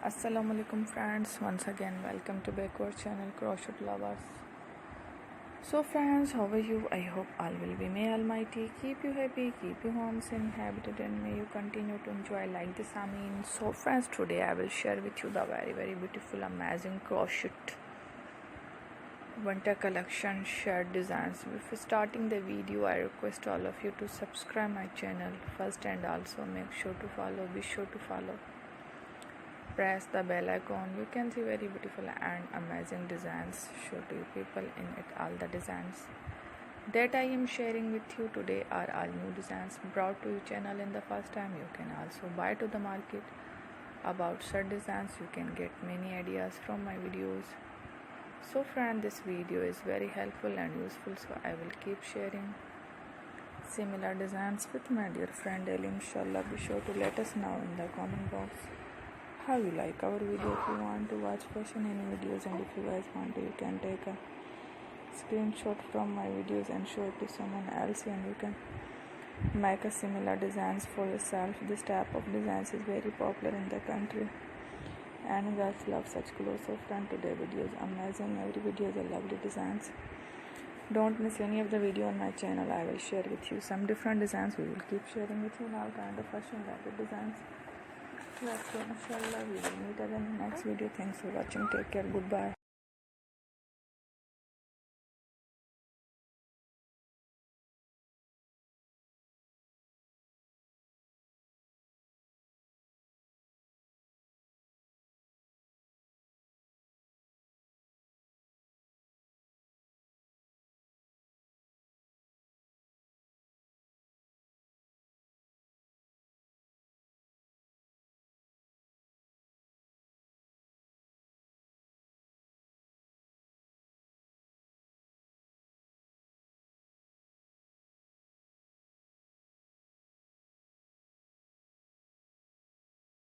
Assalamu alaikum friends, once again welcome to back our channel Crochet Lovers. So friends, how are you? I hope all will be. May Almighty keep you happy, keep you homes inhabited, and may you continue to enjoy like this. So friends, today I will share with you the very beautiful amazing crochet winter collection shared designs. Before starting the video, I request all of you to subscribe my channel first and also be sure to follow, press the bell icon. You can see very beautiful and amazing designs show to you people in it. All the designs that I am sharing with you today are all new designs brought to your channel in the first time. You can also buy to the market about such designs. You can get many ideas from my videos. So friend, this video is very helpful and useful, so I will keep sharing similar designs with my dear friend daily. Inshallah, be sure to let us know in the comment box how you like our video. If you want to watch fashion any videos, and if you guys want to, you can take a screenshot from my videos and show it to someone else, and you can make a similar designs for yourself. This type of designs is very popular in the country and guys love such clothes. So friend, today video is amazing. Every video is a lovely designs. Don't miss any of the video on my channel. I will share with you some different designs. We will keep sharing with you all kind of fashion related designs. So inshallah we will meet again in the next video. Thanks for watching. Take care. Goodbye.